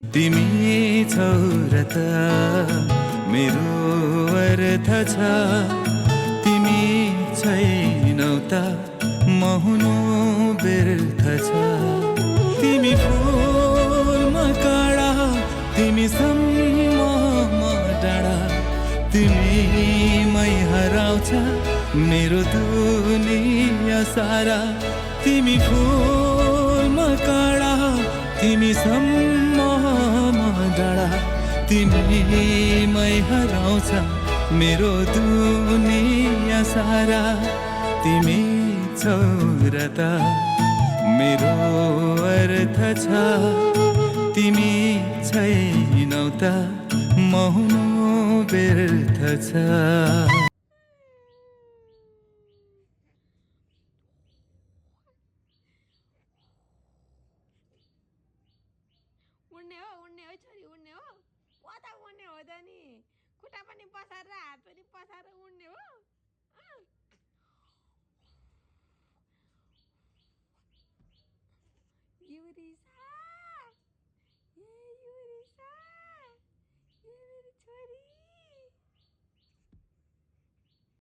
तिमी छौ र त मेरो अर्थ छ, तिमी छैनौ त म हुनु व्यर्थ छ। तिमी फुलमा काँडा, तिमी सम्म डाँडा, तिमीमै हराउँछ मेरो दुनिया सारा। तिमी फुलमा काँडा, तिमी सम्म डाँडा, तिमीमै हराउँछ मेरो दुनिया सारा। तिमी छौ र त मेरो अर्थ छ, तिमी छैनौ त म हुनु व्यर्थ छ। उड्ने हो छोरी, उड्ने हो। कता उड्ने हो त नि, खुट्टा पनि पसारेर हात पनि पसारेर उड्ने हो। युरी